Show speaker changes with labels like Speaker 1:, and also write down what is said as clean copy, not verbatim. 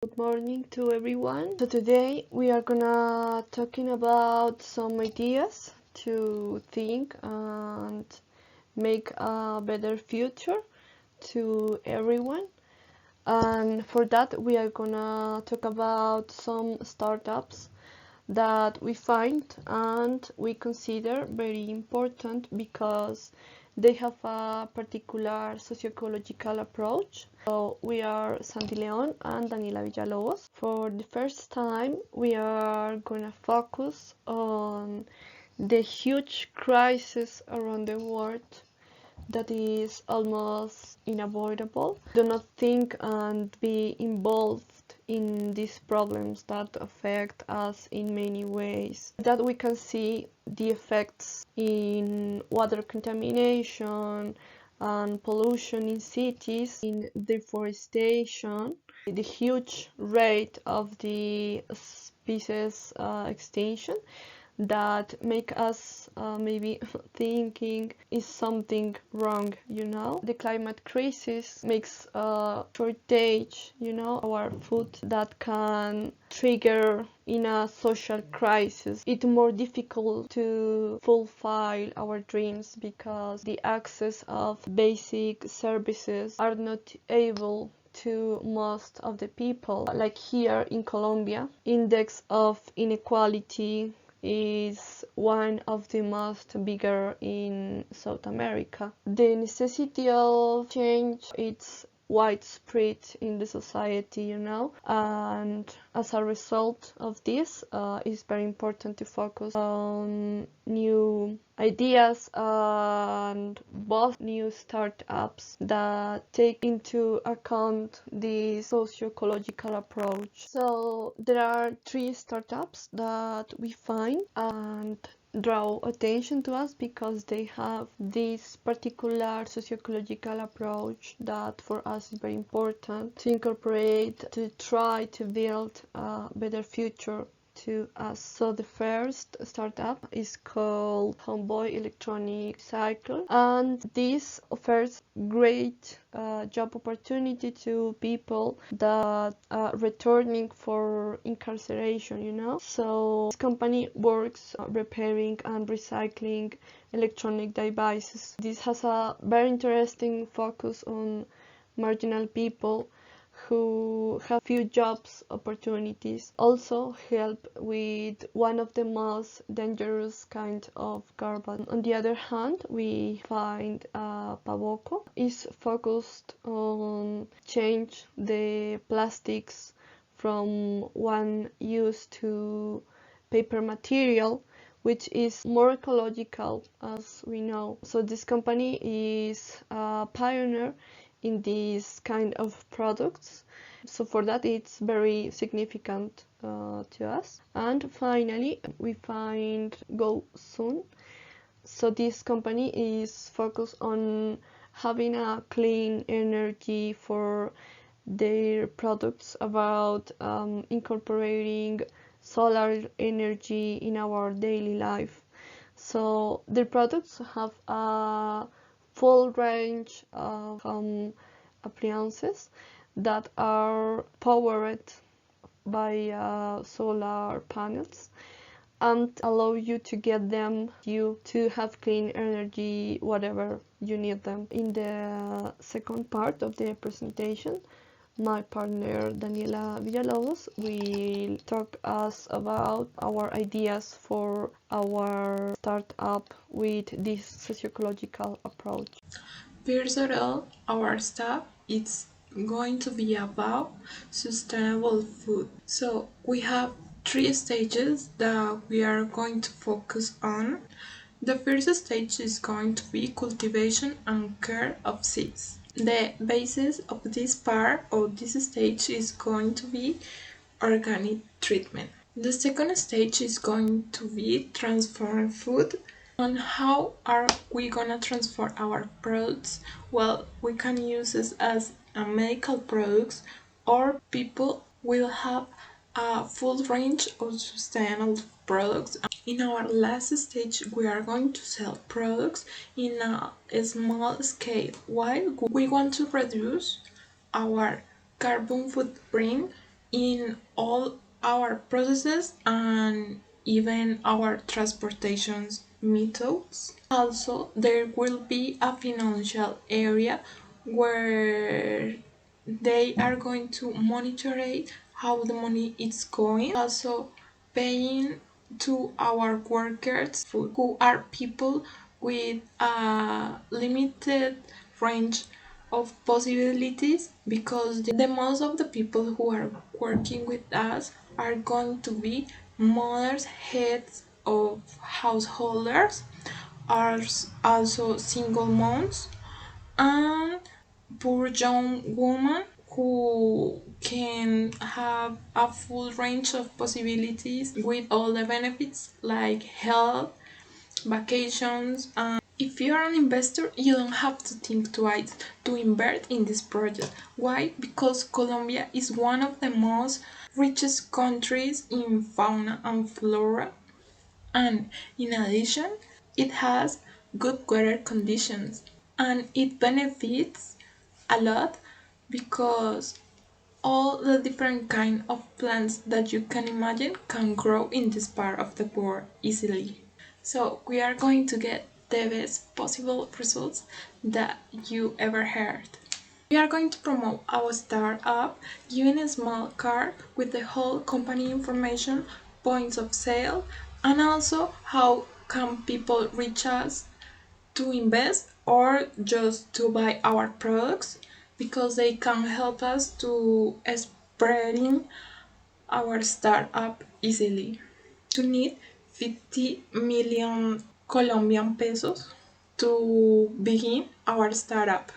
Speaker 1: Good morning to everyone. So today we are gonna talking about some ideas to think and make a better future to everyone. And for that we are gonna talk about some startups that we find and we consider very important because they have a particular sociological approach. So we are Santi Leon and Daniela Villalobos. For the first time, we are gonna focus on the huge crisis around the world that is almost unavoidable. Do not think and be involved in these problems that affect us in many ways. That we can see the effects in water contamination and pollution in cities, in deforestation, the huge rate of the species extinction that make us maybe thinking is something wrong. The climate crisis makes a shortage, our food that can trigger in a social crisis. It's more difficult to fulfill our dreams because the access of basic services are not able to most of the people. Like here in Colombia, index of inequality is one of the most bigger in South America. The necessity of change it's widespread in the society, and as a result of this, it's very important to focus on new ideas and both new startups that take into account the socio-ecological approach. So there are 3 startups that we find and draw attention to us because they have this particular socio-ecological approach that for us is very important to incorporate to try to build a better future to us. So the first startup is called Homeboy Electronic Cycle, and this offers great job opportunity to people that are returning for incarceration. So this company works repairing and recycling electronic devices. This has a very interesting focus on marginal people who have few jobs opportunities. Also help with one of the most dangerous kind of garbage. On the other hand, we find Pavoco is focused on change the plastics from one use to paper material, which is more ecological, as we know. So this company is a pioneer in these kind of products, so for that it's very significant to us. And finally we find Go Soon. So this company is focused on having a clean energy for their products, about incorporating solar energy in our daily life. So their products have a full range of appliances that are powered by solar panels and allow you to get them to have clean energy whatever you need them. In the second part of the presentation, my partner Daniela Villalobos will talk us about our ideas for our startup with this socio-ecological approach.
Speaker 2: First of all, our step is going to be about sustainable food. So we have 3 stages that we are going to focus on. The first stage is going to be cultivation and care of seeds. The basis of this part or this stage is going to be organic treatment. The second stage is going to be transform food. And how are we gonna transform our products? Well, we can use it as medical products, or people will have a full range of sustainable products. In our last stage, we are going to sell products in a small scale. Why? We want to reduce our carbon footprint in all our processes and even our transportations methods. Also, there will be a financial area where they are going to monitor how the money is going. Also, paying to our workers food, who are people with a limited range of possibilities, because the most of the people who are working with us are going to be mothers, heads of householders, are also single moms, and poor young women who can have a full range of possibilities with all the benefits like health, vacations. If you're an investor, you don't have to think twice to invest in this project. Why? Because Colombia is one of the most richest countries in fauna and flora, and in addition, it has good weather conditions, and it benefits a lot because all the different kind of plants that you can imagine can grow in this part of the world easily. So we are going to get the best possible results that you ever heard. We are going to promote our startup, giving a small card with the whole company information, points of sale, and also how can people reach us to invest or just to buy our products, because they can help us to spreading our startup easily. You need 50 million Colombian pesos to begin our startup.